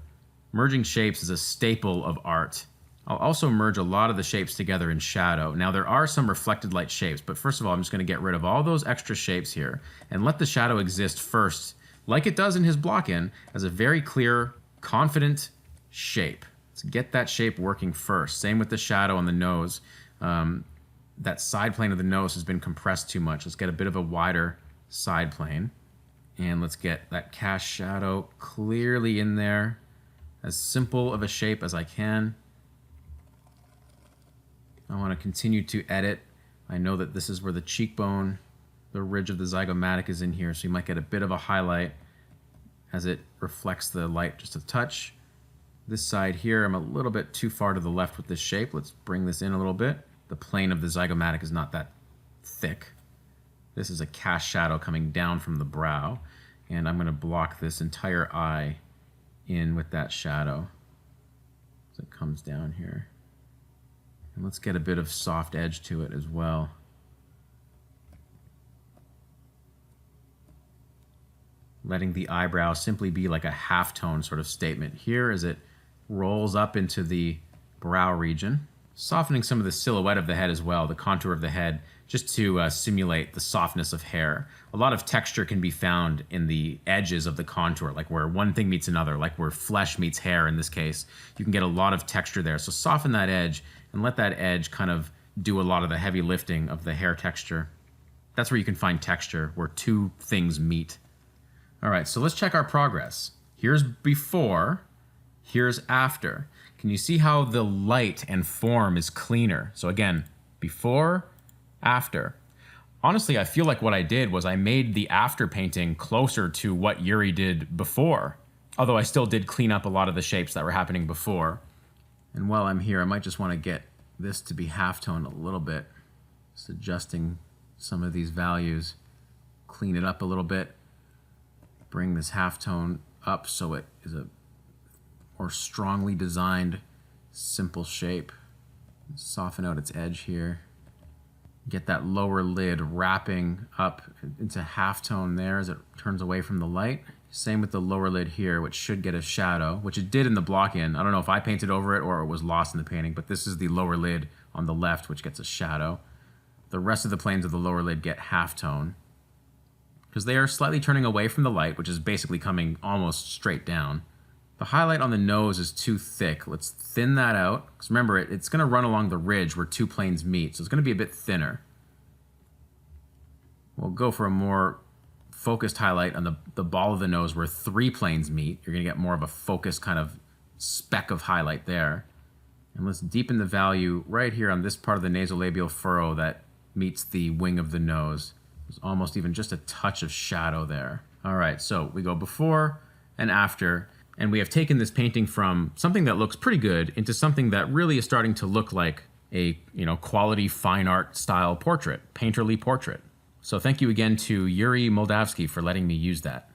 Merging shapes is a staple of art. I'll also merge a lot of the shapes together in shadow. Now there are some reflected light shapes, but first of all I'm just going to get rid of all those extra shapes here and let the shadow exist first, like it does in his block-in, as a very clear, confident shape. Let's get that shape working first. Same with the shadow on the nose. That side plane of the nose has been compressed too much. Let's get a bit of a wider side plane. And let's get that cast shadow clearly in there. As simple of a shape as I can. I want to continue to edit. I know that this is where the cheekbone, the ridge of the zygomatic is in here, so you might get a bit of a highlight as it reflects the light just a touch. This side here, I'm a little bit too far to the left with this shape. Let's bring this in a little bit. The plane of the zygomatic is not that thick. This is a cast shadow coming down from the brow, and I'm going to block this entire eye in with that shadow as it comes down here. And let's get a bit of soft edge to it as well. Letting the eyebrow simply be like a halftone sort of statement here as it rolls up into the brow region. Softening some of the silhouette of the head as well, the contour of the head, just to simulate the softness of hair. A lot of texture can be found in the edges of the contour, like where one thing meets another, like where flesh meets hair in this case. You can get a lot of texture there. So soften that edge and let that edge kind of do a lot of the heavy lifting of the hair texture. That's where you can find texture, where two things meet. All right, so let's check our progress. Here's before, here's after. Can you see how the light and form is cleaner? So again, before, after. Honestly, I feel like what I did was I made the after painting closer to what Yuri did before, although I still did clean up a lot of the shapes that were happening before. And while I'm here, I might just want to get this to be halftone a little bit, just adjusting some of these values, clean it up a little bit, bring this halftone up so it is a more strongly designed, simple shape. Soften out its edge here. Get that lower lid wrapping up into halftone there as it turns away from the light. Same with the lower lid here, which should get a shadow, which it did in the block-in. I don't know if I painted over it or it was lost in the painting, but this is the lower lid on the left, which gets a shadow. The rest of the planes of the lower lid get halftone, because they are slightly turning away from the light, which is basically coming almost straight down. The highlight on the nose is too thick. Let's thin that out, because remember, it's going to run along the ridge where two planes meet, so it's going to be a bit thinner. We'll go for a more focused highlight on the ball of the nose where three planes meet. You're going to get more of a focused kind of speck of highlight there. And let's deepen the value right here on this part of the nasolabial furrow that meets the wing of the nose. There's almost even just a touch of shadow there. All right, so we go before and after, and we have taken this painting from something that looks pretty good into something that really is starting to look like a, quality fine art style portrait, painterly portrait. So thank you again to Yuri Moldavsky for letting me use that.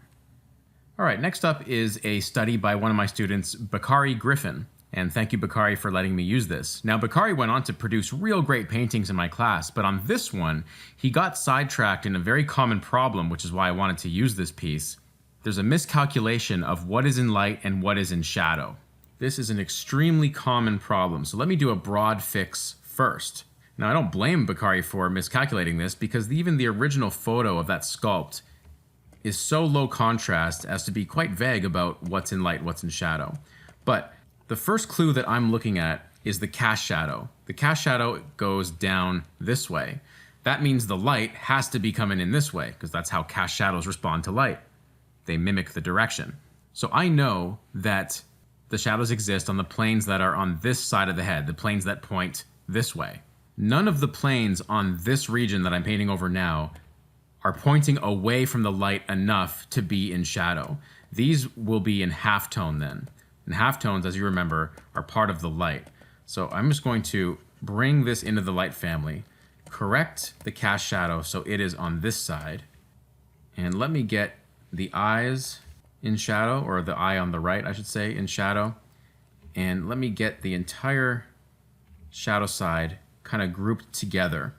All right, next up is a study by one of my students, Bakari Griffin. And thank you, Bakari, for letting me use this. Now, Bakari went on to produce real great paintings in my class, but on this one, he got sidetracked in a very common problem, which is why I wanted to use this piece. There's a miscalculation of what is in light and what is in shadow. This is an extremely common problem, so let me do a broad fix first. Now, I don't blame Bakari for miscalculating this because even the original photo of that sculpt is so low contrast as to be quite vague about what's in light, what's in shadow. But the first clue that I'm looking at is the cast shadow. The cast shadow goes down this way. That means the light has to be coming in this way because that's how cast shadows respond to light. They mimic the direction. So I know that the shadows exist on the planes that are on this side of the head, the planes that point this way. None of the planes on this region that I'm painting over now are pointing away from the light enough to be in shadow. These will be in halftone then. And halftones, as you remember, are part of the light. So I'm just going to bring this into the light family, correct the cast shadow so it is on this side, and let me get the eyes in shadow, or the eye on the right, I should say, in shadow, and let me get the entire shadow side kind of grouped together.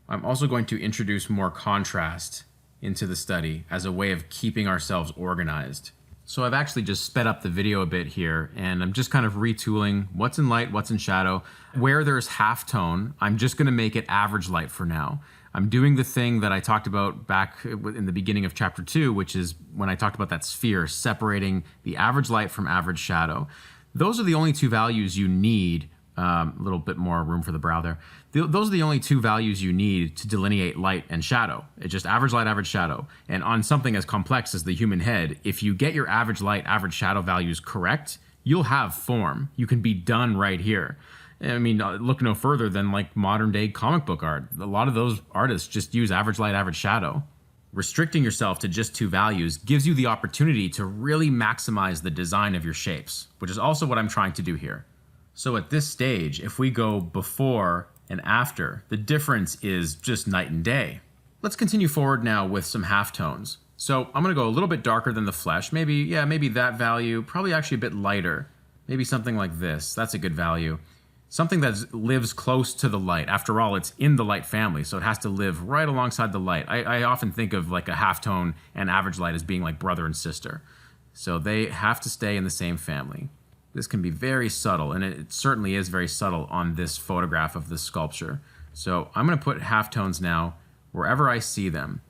I'm also going to introduce more contrast into the study as a way of keeping ourselves organized. So I've actually just sped up the video a bit here, and I'm just kind of retooling what's in light, what's in shadow. Where there's halftone, I'm just gonna make it average light for now. I'm doing the thing that I talked about back in the beginning of chapter 2, which is when I talked about that sphere, separating the average light from average shadow. Those are the only two values you need. A little bit more room for the brow there. Those are the only two values you need to delineate light and shadow. It's just average light, average shadow. And on something as complex as the human head, if you get your average light, average shadow values correct, you'll have form. You can be done right here. I mean, look no further than like modern day comic book art. A lot of those artists just use average light, average shadow. Restricting yourself to just two values gives you the opportunity to really maximize the design of your shapes, which is also what I'm trying to do here. So at this stage, if we go before and after, the difference is just night and day. Let's continue forward now with some halftones. So I'm gonna go a little bit darker than the flesh. Maybe that value, probably actually a bit lighter. Maybe something like this, that's a good value. Something that lives close to the light. After all, it's in the light family, so it has to live right alongside the light. I often think of like a halftone and average light as being like brother and sister. So they have to stay in the same family. This can be very subtle, and it certainly is very subtle on this photograph of this sculpture. So I'm going to put halftones now wherever I see them.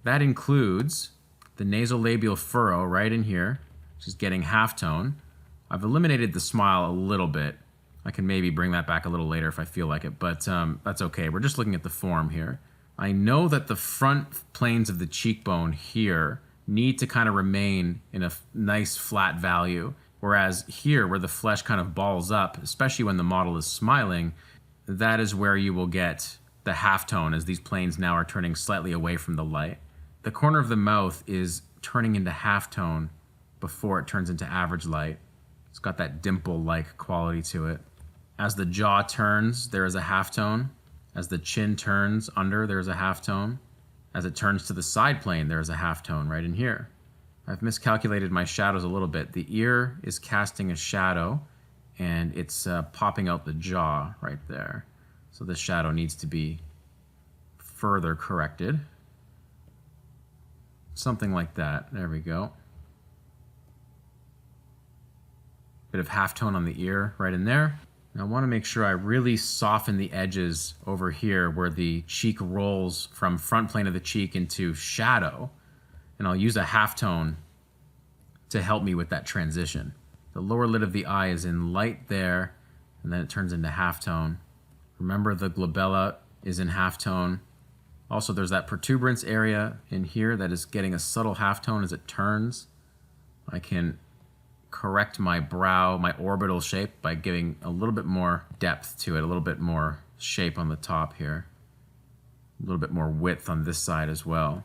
That includes the nasolabial furrow right in here, which is getting halftone. I've eliminated the smile a little bit. I can maybe bring that back a little later if I feel like it, but that's okay. We're just looking at the form here. I know that the front planes of the cheekbone here need to kind of remain in a nice flat value. Whereas here, where the flesh kind of balls up, especially when the model is smiling, that is where you will get the halftone as these planes now are turning slightly away from the light. The corner of the mouth is turning into halftone before it turns into average light. It's got that dimple-like quality to it. As the jaw turns, there is a halftone. As the chin turns under, there's a halftone. As it turns to the side plane, there's a halftone right in here. I've miscalculated my shadows a little bit. The ear is casting a shadow, and it's popping out the jaw right there. So this shadow needs to be further corrected. Something like that. There we go. Bit of halftone on the ear right in there. Now I want to make sure I really soften the edges over here where the cheek rolls from front plane of the cheek into shadow. And I'll use a halftone to help me with that transition. The lower lid of the eye is in light there, and then it turns into halftone. Remember, the glabella is in halftone. Also, there's that protuberance area in here that is getting a subtle halftone as it turns. I can correct my brow, my orbital shape, by giving a little bit more depth to it, a little bit more shape on the top here. A little bit more width on this side as well.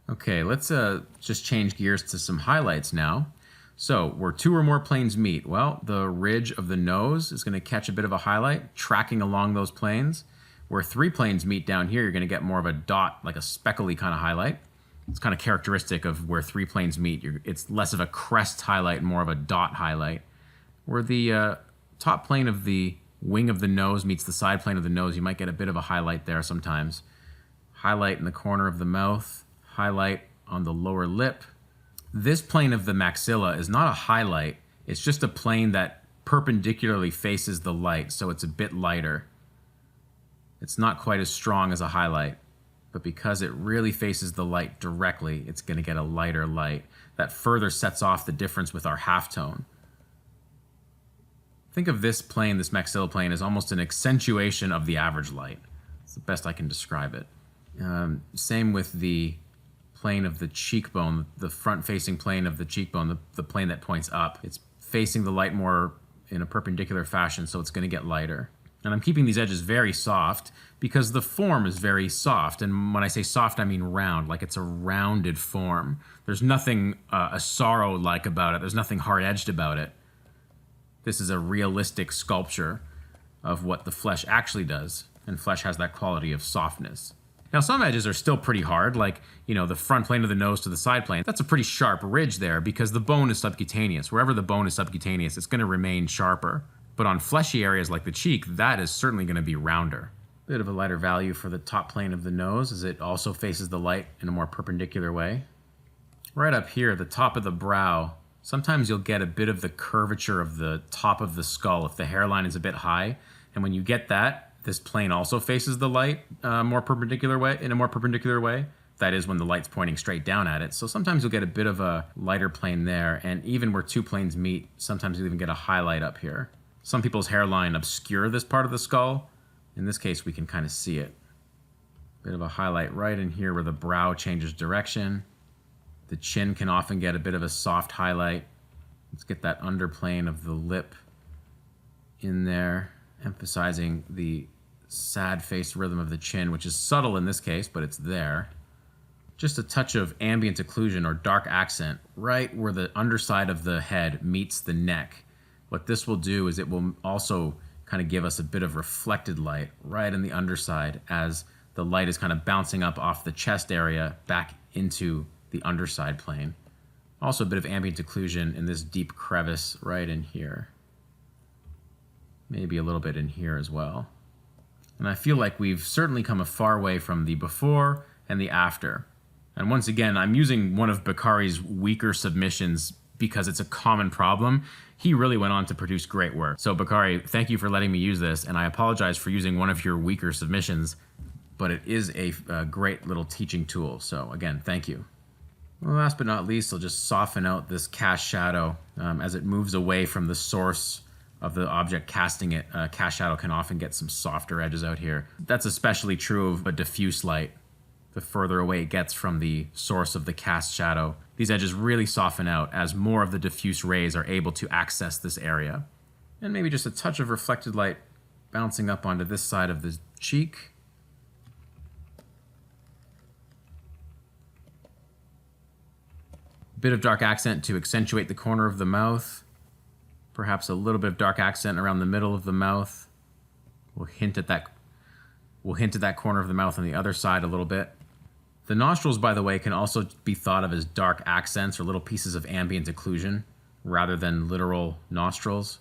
Okay, let's just change gears to some highlights now. So, where two or more planes meet, well, the ridge of the nose is going to catch a bit of a highlight, tracking along those planes. Where three planes meet down here, you're going to get more of a dot, like a speckly kind of highlight. It's kind of characteristic of where three planes meet. It's less of a crest highlight, more of a dot highlight. Where the top plane of the wing of the nose meets the side plane of the nose, you might get a bit of a highlight there sometimes. Highlight in the corner of the mouth. Highlight on the lower lip. This plane of the maxilla is not a highlight, it's just a plane that perpendicularly faces the light, so it's a bit lighter. It's not quite as strong as a highlight, but because it really faces the light directly, it's going to get a lighter light. That further sets off the difference with our halftone. Think of this plane, this maxilla plane, as almost an accentuation of the average light. It's the best I can describe it. Same with the plane of the cheekbone, the front-facing plane of the cheekbone, the plane that points up. It's facing the light more in a perpendicular fashion, so it's going to get lighter. And I'm keeping these edges very soft because the form is very soft. And when I say soft, I mean round, like it's a rounded form. There's nothing Asaro-like about it. There's nothing hard-edged about it. This is a realistic sculpture of what the flesh actually does. And flesh has that quality of softness. Now, some edges are still pretty hard, like, the front plane of the nose to the side plane. That's a pretty sharp ridge there because the bone is subcutaneous. Wherever the bone is subcutaneous, it's going to remain sharper. But on fleshy areas like the cheek, that is certainly going to be rounder. Bit of a lighter value for the top plane of the nose as it also faces the light in a more perpendicular way. Right up here, the top of the brow, sometimes you'll get a bit of the curvature of the top of the skull if the hairline is a bit high. And when you get that, this plane also faces the light in a more perpendicular way. That is when the light's pointing straight down at it. So sometimes you'll get a bit of a lighter plane there. And even where two planes meet, sometimes you'll even get a highlight up here. Some people's hairline obscure this part of the skull. In this case, we can kind of see it. Bit of a highlight right in here where the brow changes direction. The chin can often get a bit of a soft highlight. Let's get that underplane of the lip in there, emphasizing the sad face rhythm of the chin, which is subtle in this case, but it's there. Just a touch of ambient occlusion or dark accent right where the underside of the head meets the neck. What this will do is it will also kind of give us a bit of reflected light right in the underside as the light is kind of bouncing up off the chest area back into the underside plane. Also a bit of ambient occlusion in this deep crevice right in here. Maybe a little bit in here as well. And I feel like we've certainly come a far way from the before and the after. And once again, I'm using one of Bakari's weaker submissions because it's a common problem. He really went on to produce great work. So Bakari, thank you for letting me use this, and I apologize for using one of your weaker submissions, but it is a great little teaching tool. So again, thank you. Well, last but not least, I'll just soften out this cast shadow as it moves away from the source of the object casting it. Cast shadow can often get some softer edges out here. That's especially true of a diffuse light. The further away it gets from the source of the cast shadow, these edges really soften out as more of the diffuse rays are able to access this area. And maybe just a touch of reflected light bouncing up onto this side of the cheek. Bit of dark accent to accentuate the corner of the mouth. Perhaps a little bit of dark accent around the middle of the mouth. We'll hint at that corner of the mouth on the other side a little bit. The nostrils, by the way, can also be thought of as dark accents or little pieces of ambient occlusion rather than literal nostrils.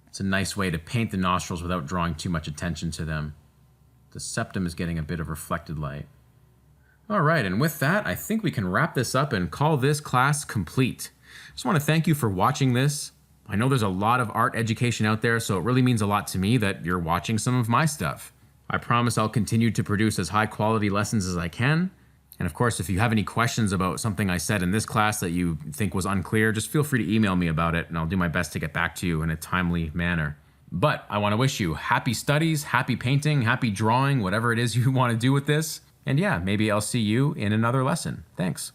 It's a nice way to paint the nostrils without drawing too much attention to them. The septum is getting a bit of reflected light. All right, and with that, I think we can wrap this up and call this class complete. Just want to thank you for watching this. I know there's a lot of art education out there, so it really means a lot to me that you're watching some of my stuff. I promise I'll continue to produce as high quality lessons as I can. And of course, if you have any questions about something I said in this class that you think was unclear, just feel free to email me about it and I'll do my best to get back to you in a timely manner. But I want to wish you happy studies, happy painting, happy drawing, whatever it is you want to do with this. And yeah, maybe I'll see you in another lesson. Thanks.